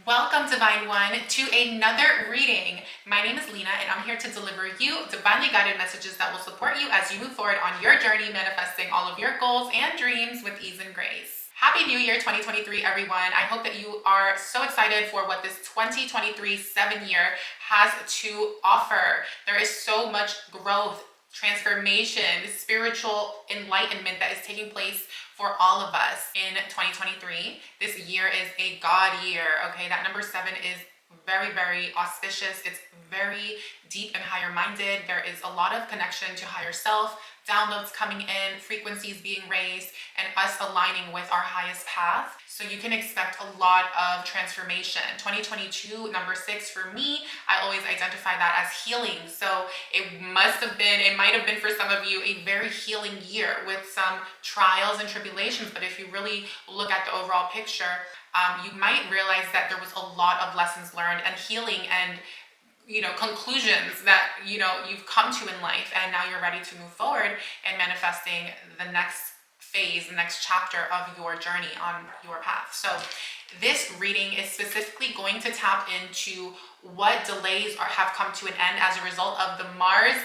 Welcome, Divine One, to another reading. My name is Lina, and I'm here to deliver you divinely guided messages that will support you as you move forward on your journey, manifesting all of your goals and dreams with ease and grace. Happy New Year 2023, everyone. I hope that you are so excited for what this 2023 7-year has to offer. There is so much growth, transformation, spiritual enlightenment that is taking place for all of us in 2023. This year is a God year, okay? That number 7 is very, very auspicious. It's very deep and higher minded. There is a lot of connection to higher self, downloads coming in, frequencies being raised, and us aligning with our highest path. So you can expect a lot of transformation. 2022, number 6 for me, I always identify that as healing. So it might have been for some of you a very healing year with some trials and tribulations. But if you really look at the overall picture, you might realize that there was a lot of lessons learned and healing and conclusions that you've come to in life, and now you're ready to move forward and manifesting the next phase, the next chapter of your journey on your path. So this reading is specifically going to tap into what delays have come to an end as a result of the Mars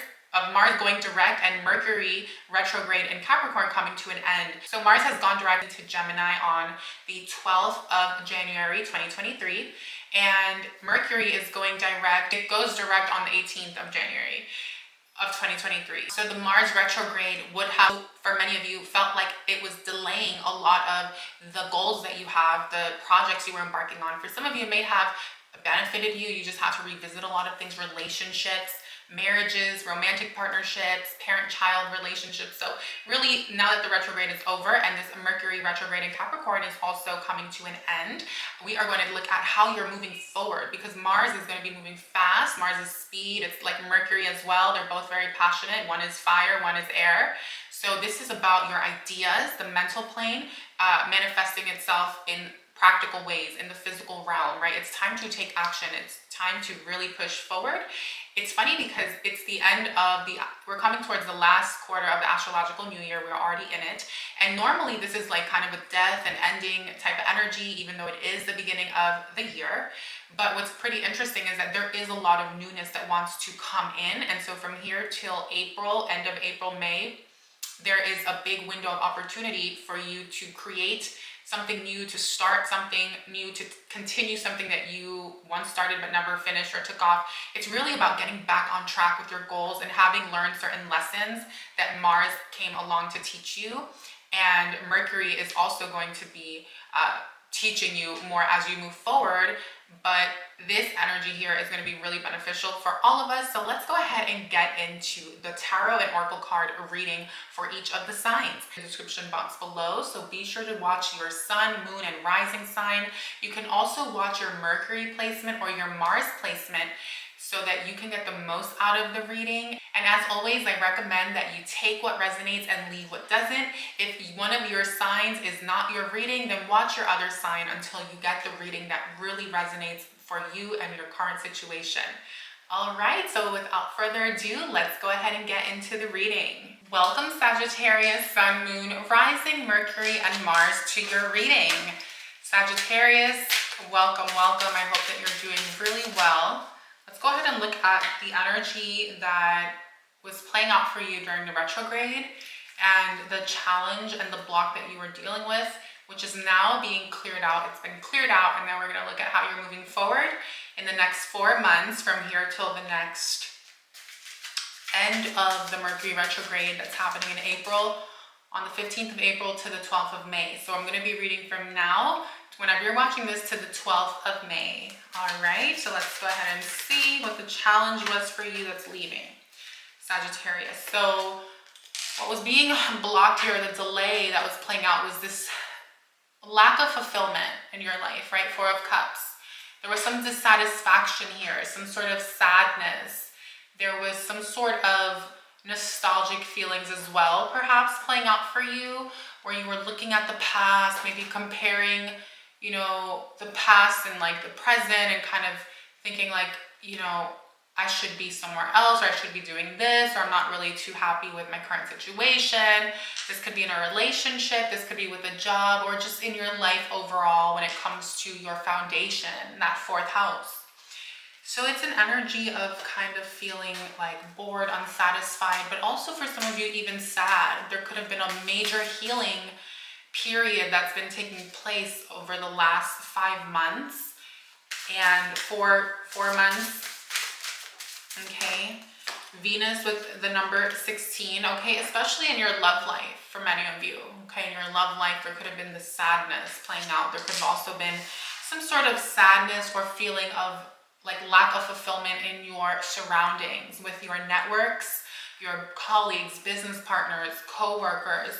going direct and Mercury retrograde in Capricorn coming to an end. So Mars has gone direct into Gemini on the 12th of January 2023, and Mercury is going direct. It goes direct on the 18th of January of 2023. So the Mars retrograde would have, for many of you, felt like it was delaying a lot of the goals that you have, the projects you were embarking on. For some of you, it may have benefited you. You just have to revisit a lot of things, relationships, marriages, romantic partnerships, parent-child relationships. So really, now that the retrograde is over and this Mercury retrograde in Capricorn is also coming to an end, we are going to look at how you're moving forward, because Mars is going to be moving fast. Mars is speed. It's like Mercury as well. They're both very passionate. One is fire, one is air. So this is about your ideas, the mental plane, manifesting itself in practical ways in the physical realm, right? It's time to take action. It's time to really push forward. It's funny because it's the end of we're coming towards the last quarter of the astrological new year. We're already in it. And normally this is like kind of a death and ending type of energy, even though it is the beginning of the year. But what's pretty interesting is that there is a lot of newness that wants to come in. And so from here till April, end of April, May, there is a big window of opportunity for you to create something new, to start something new, to continue something that you once started but never finished or took off. It's really about getting back on track with your goals and having learned certain lessons that Mars came along to teach you. And Mercury is also going to be teaching you more as you move forward. But this energy here is going to be really beneficial for all of us. So let's go ahead and get into the tarot and oracle card reading for each of the signs in the description box below. So be sure to watch your sun, moon, and rising sign. You can also watch your Mercury placement or your Mars placement so that you can get the most out of the reading. And as always, I recommend that you take what resonates and leave what doesn't. If one of your signs is not your reading, then watch your other sign until you get the reading that really resonates for you and your current situation. All right, so without further ado, let's go ahead and get into the reading. Welcome, Sagittarius, Sun, Moon, Rising, Mercury, and Mars to your reading. Sagittarius, welcome, welcome. I hope that you're doing really well. Let's go ahead and look at the energy that was playing out for you during the retrograde and the challenge and the block that you were dealing with, which is now being cleared out. It's been cleared out, and now we're going to look at how you're moving forward in the next 4 months from here till the next end of the Mercury retrograde that's happening in April, on the 15th of April to the 12th of May. So I'm going to be reading from now, whenever you're watching this, to the 12th of May. All right, so let's go ahead and see what the challenge was for you that's leaving, Sagittarius. So what was being blocked here, the delay that was playing out, was this lack of fulfillment in your life, right? 4 of Cups. There was some dissatisfaction here, some sort of sadness. There was some sort of nostalgic feelings as well, perhaps playing out for you, where you were looking at the past, maybe comparing the past and like the present, and kind of thinking like, I I should be somewhere else, or I should be doing this, or I'm not really too happy with my current situation. This could be in a relationship, this could be with a job, or just in your life overall when it comes to your foundation, that fourth house. So it's an energy of kind of feeling like bored, unsatisfied, but also for some of you even sad. There could have been a major healing period that's been taking place over the last 5 months and 4 months. Okay, Venus with the number 16. Okay, especially in your love life for many of you. Okay, in your love life, there could have been the sadness playing out. There could have also been some sort of sadness or feeling of like lack of fulfillment in your surroundings with your networks, your colleagues, business partners, co-workers.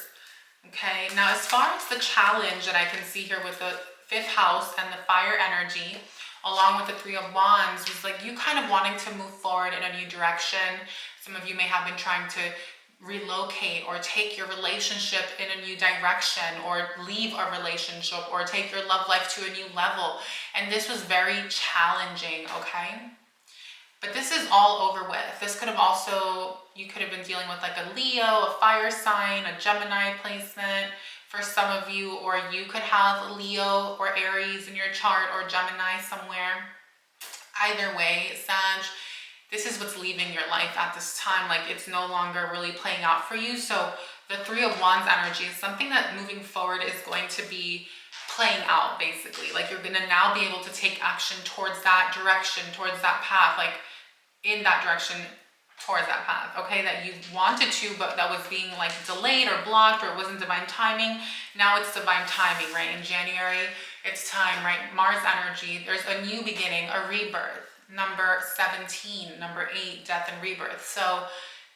Okay, now as far as the challenge that I can see here with the 5th house and the fire energy, along with the 3 of Wands, was like you kind of wanting to move forward in a new direction. Some of you may have been trying to relocate or take your relationship in a new direction, or leave a relationship, or take your love life to a new level. And this was very challenging, okay? But this is all over with. This could have also, you could have been dealing with like a Leo, a fire sign, a Gemini placement for some of you, or you could have Leo or Aries in your chart, or Gemini somewhere. Either way, Sag, this is what's leaving your life at this time. Like it's no longer really playing out for you. So the 3 of Wands energy is something that moving forward is going to be playing out basically. Like you're going to now be able to take action towards that direction, towards that path, like in that direction, towards that path, okay, that you wanted to, but that was being like delayed or blocked, or it wasn't divine timing. Now it's divine timing, right? In January, it's time, right? Mars energy, there's a new beginning, a rebirth. Number 17, number 8, death and rebirth. So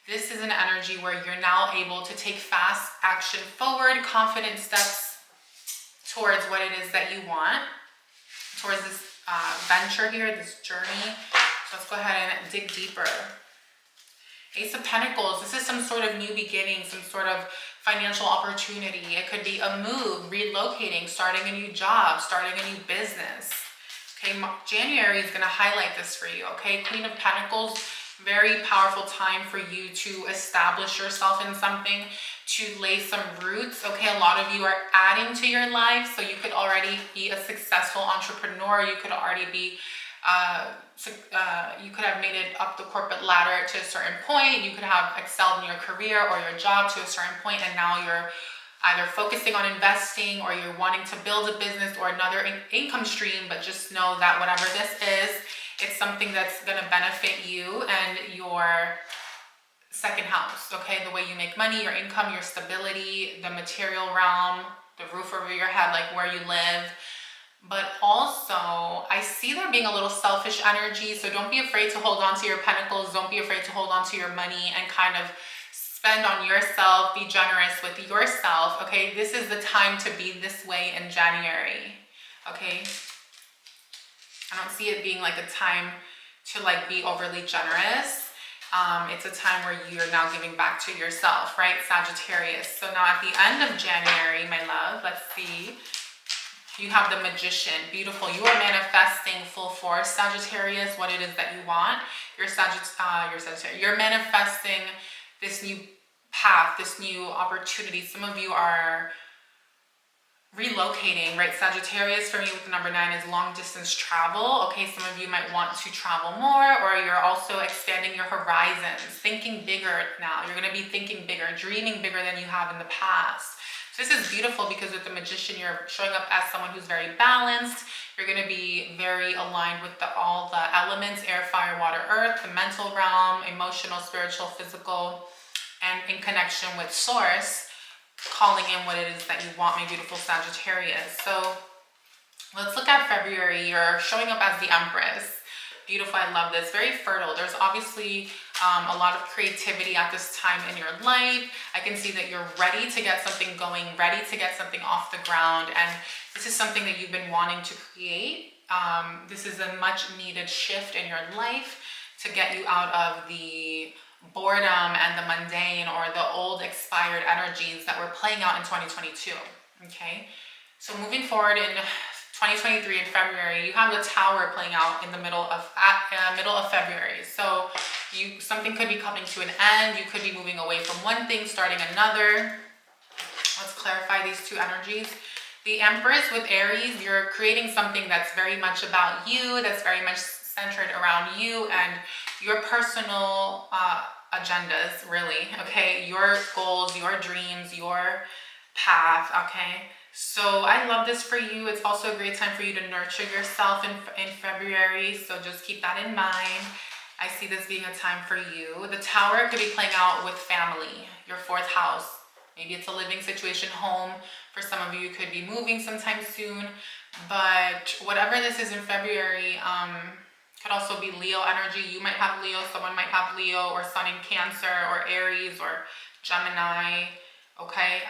this is an energy where you're now able to take fast action forward, confident steps towards what it is that you want, towards this venture here, this journey. So let's go ahead and dig deeper. Ace of Pentacles, this is some sort of new beginning, some sort of financial opportunity. It could be a move, relocating, starting a new job, starting a new business. Okay, January is going to highlight this for you, okay? Queen of Pentacles, very powerful time for you to establish yourself in something, to lay some roots, okay? A lot of you are adding to your life, so you could already be a successful entrepreneur. You could already be, you could have made it up the corporate ladder to a certain point. You could have excelled in your career or your job to a certain point, and now you're either focusing on investing, or you're wanting to build a business or another income stream. But just know that whatever this is, it's something that's going to benefit you and your second house, okay? The way you make money, your income, your stability, the material realm, the roof over your head, like where you live. But also, I see there being a little selfish energy, so don't be afraid to hold on to your pentacles. Don't be afraid to hold on to your money and kind of spend on yourself. Be generous with yourself, okay? This is the time to be this way in January, okay? I don't see it being like a time to like be overly generous. It's a time where you're now giving back to yourself, right? Sagittarius. So now at the end of January, my love, let's see. You have the Magician. Beautiful. You are manifesting full force, Sagittarius, what it is that you want. You're Sagittarius. You're manifesting this new path, this new opportunity. Some of you are relocating, right? Sagittarius, for me with the number 9, is long distance travel. Okay, some of you might want to travel more, or you're also expanding your horizons, thinking bigger now. You're going to be thinking bigger, dreaming bigger than you have in the past. So this is beautiful because with the Magician, you're showing up as someone who's very balanced. You're going to be very aligned with all the elements, air, fire, water, earth, the mental realm, emotional, spiritual, physical, and in connection with Source, calling in what it is that you want, my beautiful Sagittarius. So let's look at February. You're showing up as the Empress. Beautiful, I love this. Very fertile. There's obviously a lot of creativity at this time in your life. I can see that you're ready to get something going, ready to get something off the ground. And this is something that you've been wanting to create. This is a much needed shift in your life to get you out of the boredom and the mundane or the old expired energies that were playing out in 2022. Okay, so moving forward in 2023 in February, you have the Tower playing out in the middle of February. So something could be coming to an end. You could be moving away from one thing, starting another. Let's clarify these two energies. The Empress with Aries, you're creating something that's very much about you, that's very much centered around you and your personal agendas, really, okay? Your goals, your dreams, your path, okay? So I love this for you. It's also a great time for you to nurture yourself in February, so just keep that in mind. I see this being a time for you. The Tower could be playing out with family, your 4th house. Maybe it's a living situation, home. For some of you, you could be moving sometime soon. But whatever this is in February, could also be Leo energy. You might have Leo, someone might have Leo, or Sun in Cancer, or Aries, or Gemini, okay?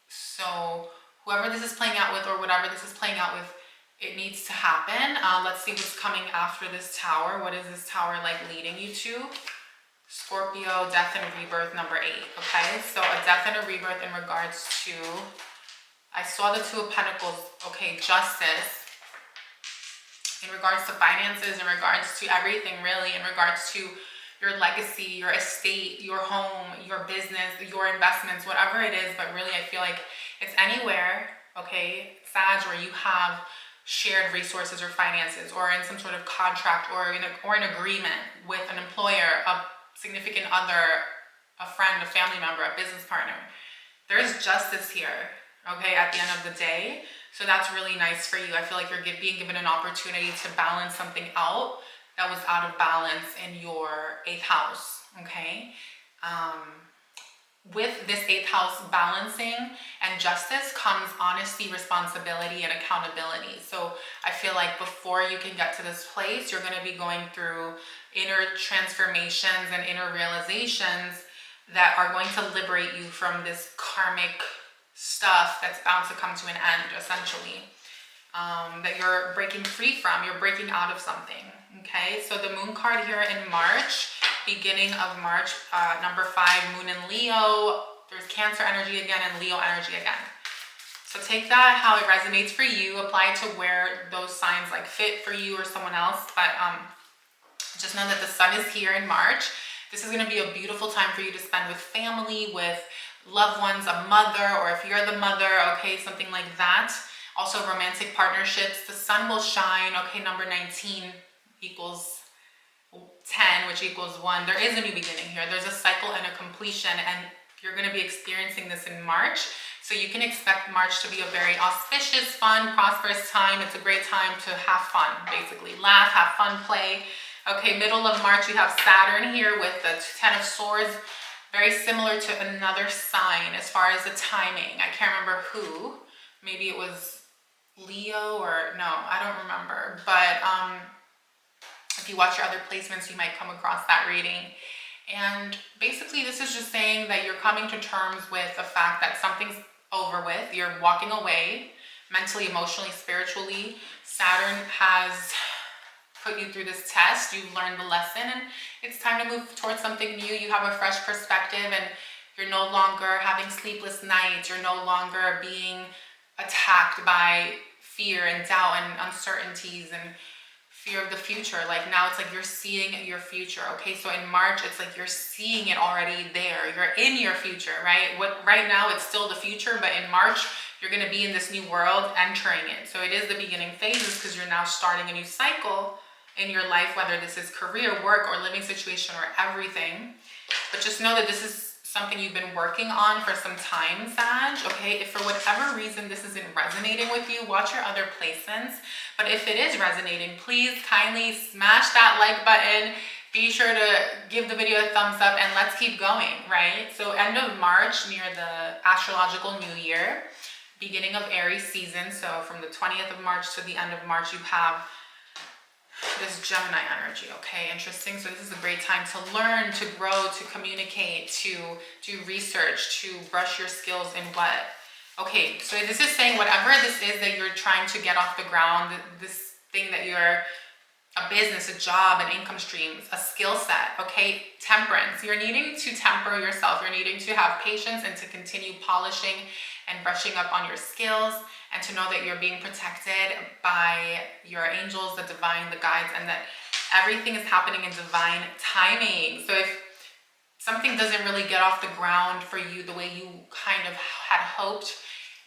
So whoever this is playing out with, or whatever this is playing out with, it needs to happen. Let's see what's coming after this Tower. What is this Tower like leading you to? Scorpio, death and rebirth, number 8, okay? So a death and a rebirth in regards to, I saw the 2 of Pentacles, okay, justice, in regards to finances, in regards to everything, really, in regards to your legacy, your estate, your home, your business, your investments, whatever it is. But really, I feel like it's anywhere, okay, Sag, where you have shared resources or finances, or in some sort of contract, or an agreement with an employer, a significant other, a friend, a family member, a business partner. There is justice here, okay, at the end of the day. So that's really nice for you. I feel like you're being given an opportunity to balance something out that was out of balance in your 8th house, okay? With this 8th house balancing and justice comes honesty, responsibility, and accountability. So I feel like before you can get to this place, you're going to be going through inner transformations and inner realizations that are going to liberate you from this karmic stuff that's bound to come to an end, essentially, that you're breaking free from. You're breaking out of something, okay? So the Moon card here in March, beginning of March, number 5, Moon in Leo. There's Cancer energy again and Leo energy again. So take that how it resonates for you. Apply it to where those signs like fit for you or someone else. But just know that the Sun is here in March. This is going to be a beautiful time for you to spend with family, with loved ones, a mother, or if you're the mother, okay, something like that. Also romantic partnerships. The Sun will shine, okay, number 19 equals 10, which equals 1. There is a new beginning here. There's a cycle and a completion, and you're going to be experiencing this in March. So you can expect March to be a very auspicious, fun, prosperous time. It's a great time to have fun, basically. Laugh, have fun, play. Okay, middle of March, you have Saturn here with the 10 of Swords. Very similar to another sign as far as the timing. I can't remember who. Maybe it was Leo or no, I don't remember. But if you watch your other placements, you might come across that reading. And basically, this is just saying that you're coming to terms with the fact that something's over with. You're walking away mentally, emotionally, spiritually. Saturn has put you through this test. You've learned the lesson, and it's time to move towards something new. You have a fresh perspective, and you're no longer having sleepless nights. You're no longer being attacked by fear and doubt and uncertainties and fear of the future. Like now it's like you're seeing your future. Okay, so in March it's like you're seeing it already there. You're in your future, right? Right now it's still the future, but in March you're going to be in this new world, entering it. So it is the beginning phases because you're now starting a new cycle in your life, whether this is career, work, or living situation, or everything. But just know that this is something you've been working on for some time, Sag, okay? If for whatever reason this isn't resonating with you, watch your other placements. But if it is resonating, please kindly smash that like button. Be sure to give the video a thumbs up, and let's keep going, right? So end of March, near the astrological new year, beginning of Aries season. So from the 20th of March to the end of March, you have this Gemini energy, okay? Interesting. So this is a great time to learn, to grow, to communicate, to do research, to brush your skills in what? Okay, so this is saying whatever this is that you're trying to get off the ground, this thing that you're a business, a job, an income stream, a skill set, okay? Temperance. You're needing to temper yourself. You're needing to have patience and to continue polishing and brushing up on your skills, and to know that you're being protected by your angels, the divine, the guides, and that everything is happening in divine timing. So if something doesn't really get off the ground for you the way you kind of had hoped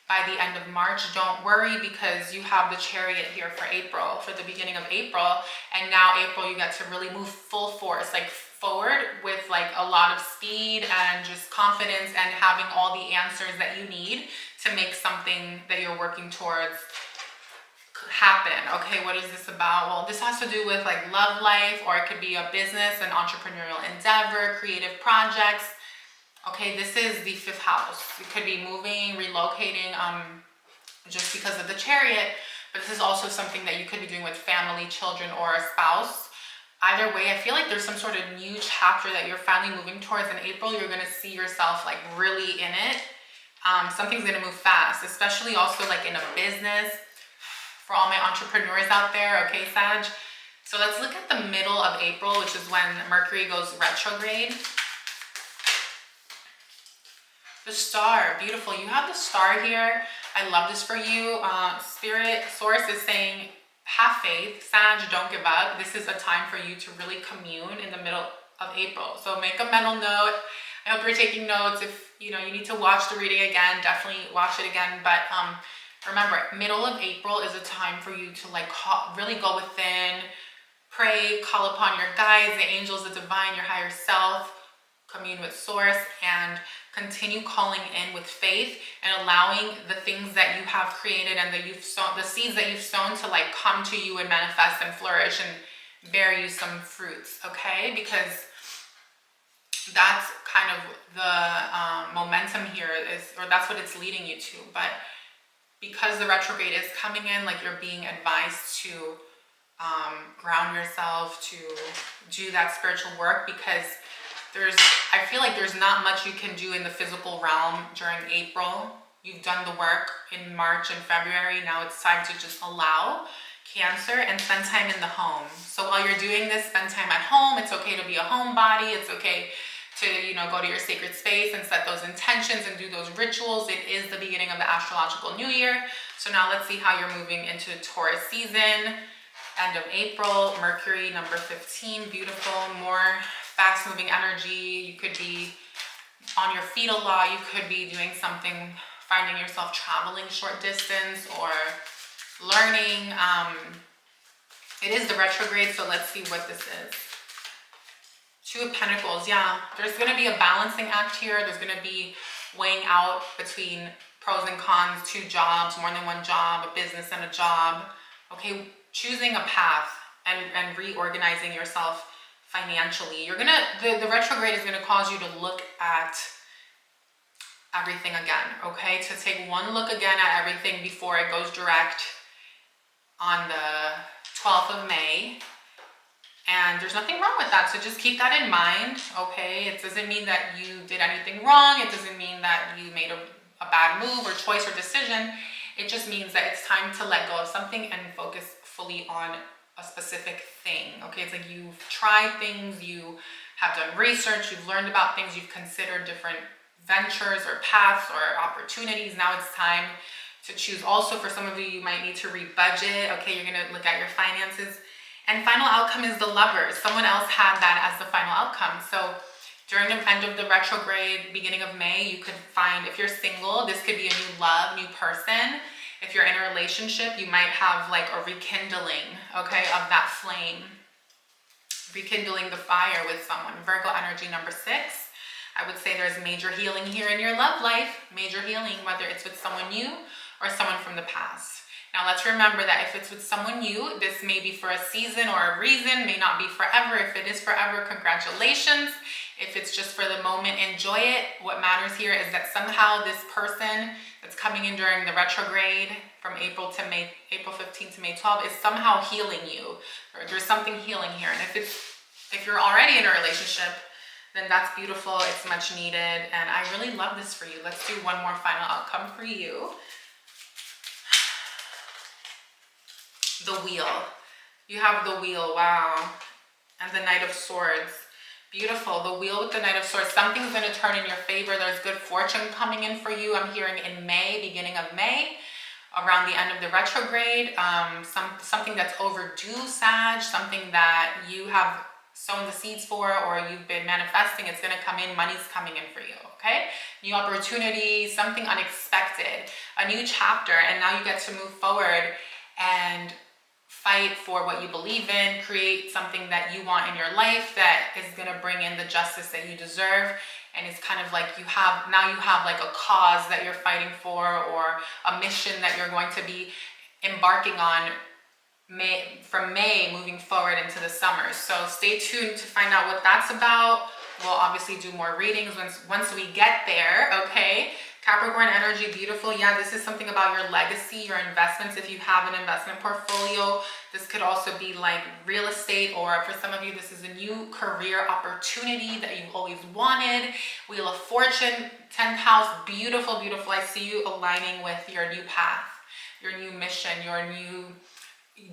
by the end of March, don't worry, because you have the Chariot here for April, for the beginning of April. And now April, you get to really move full force, like forward with like a lot of speed and just confidence, and having all the answers that you need to make something that you're working towards happen. Okay, what is this about? Well, this has to do with like love life, or it could be a business, an entrepreneurial endeavor, creative projects. Okay, this is the 5th house. You could be moving, relocating, just because of the Chariot, but this is also something that you could be doing with family, children, or a spouse. Either way, I feel like there's some sort of new chapter that you're finally moving towards in April. You're going to see yourself like really in it. Something's going to move fast, especially also like in a business. For all my entrepreneurs out there, okay, Sag? So let's look at the middle of April, which is when Mercury goes retrograde. The star, beautiful. You have the star here. I love this for you. Spirit source is saying, have faith, Sag, don't give up. This is a time for you to really commune in the middle of April. So make a mental note. I hope you're taking notes. If you need to watch the reading again, definitely watch it again. But remember, middle of April is a time for you to like really go within, pray, call upon your guides, the angels, the divine, your higher self, commune with source, and continue calling in with faith and allowing the things that you have created and that you've sown, the seeds that you've sown, to like come to you and manifest and flourish and bear you some fruits, okay? Because that's kind of the momentum here is, or that's what it's leading you to. But because the retrograde is coming in, like you're being advised to ground yourself, to do that spiritual work, because I feel like there's not much you can do in the physical realm during April. You've done the work in March and February. Now it's time to just allow Cancer and spend time in the home. So while you're doing this, spend time at home. It's okay to be a homebody. It's okay to, go to your sacred space and set those intentions and do those rituals. It is the beginning of the astrological new year. So now let's see how you're moving into Taurus season. End of April, Mercury, number 15, beautiful, more fast-moving energy. You could be on your feet a lot. You could be doing something, finding yourself traveling short distance or learning. It is the retrograde, so let's see what this is. 2 of Pentacles, yeah. There's going to be a balancing act here. There's going to be weighing out between pros and cons, 2 jobs, more than 1 job, a business and a job. Okay, choosing a path and reorganizing yourself financially. The retrograde is going to cause you to look at everything again, okay? To take one look again at everything before it goes direct on the 12th of May. And there's nothing wrong with that. So just keep that in mind, okay? It doesn't mean that you did anything wrong. It doesn't mean that you made a bad move or choice or decision. It just means that it's time to let go of something and focus fully on a specific thing, okay? It's like you've tried things, you have done research, you've learned about things, you've considered different ventures or paths or opportunities. Now it's time to choose. Also, for some of you, you might need to rebudget, okay? You're gonna look at your finances. And final outcome is the Lovers. Someone else had that as the final outcome. So during the end of the retrograde, beginning of May, you could find, if you're single, this could be a new love, new person. If you're in a relationship, you might have like a rekindling, okay, of that flame. Rekindling the fire with someone. Virgo energy, number 6. I would say there's major healing here in your love life. Major healing, whether it's with someone new or someone from the past. Now let's remember that if it's with someone new, this may be for a season or a reason, may not be forever. If it is forever, congratulations. If it's just for the moment, enjoy it. What matters here is that somehow this person that's coming in during the retrograde from April 15th to May 12th is somehow healing you. There's something healing here. And if you're already in a relationship, then that's beautiful. It's much needed. And I really love this for you. Let's do one more final outcome for you. The Wheel. You have the Wheel, wow. And the Knight of Swords. Beautiful. The Wheel with the Knight of Swords. Something's going to turn in your favor. There's good fortune coming in for you. I'm hearing in May, beginning of May, around the end of the retrograde. Something that's overdue, Sag. Something that you have sown the seeds for or you've been manifesting. It's going to come in. Money's coming in for you. Okay? New opportunity, something unexpected, a new chapter. And now you get to move forward and fight for what you believe in, create something that you want in your life that is going to bring in the justice that you deserve. And it's kind of like you have like a cause that you're fighting for, or a mission that you're going to be embarking on from May moving forward into the summer. So stay tuned to find out what that's about. We'll obviously do more readings once we get there, okay? Capricorn energy, beautiful. Yeah, this is something about your legacy, your investments. If you have an investment portfolio, this could also be like real estate, or for some of you, this is a new career opportunity that you've always wanted. Wheel of Fortune, 10th house, beautiful, beautiful. I see you aligning with your new path, your new mission, your new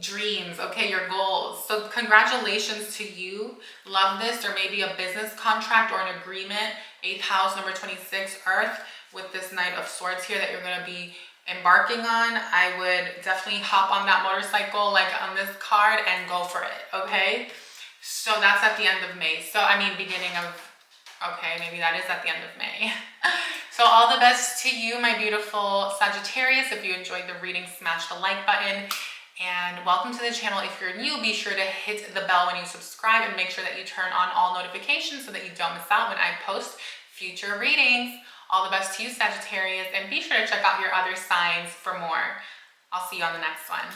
dreams, okay, your goals. So congratulations to you. Love this. There may be a business contract or an agreement. 8th house, number 26, Earth, with this Knight of Swords here that you're going to be embarking on. I would definitely hop on that motorcycle, like on this card, and go for it, okay? So that's at the end of May. So, I mean, beginning of, okay, maybe that is at the end of May. So all the best to you, my beautiful Sagittarius. If you enjoyed the reading, smash the like button. And welcome to the channel. If you're new, be sure to hit the bell when you subscribe, and make sure that you turn on all notifications so that you don't miss out when I post future readings. All the best to you, Sagittarius, and be sure to check out your other signs for more. I'll see you on the next one.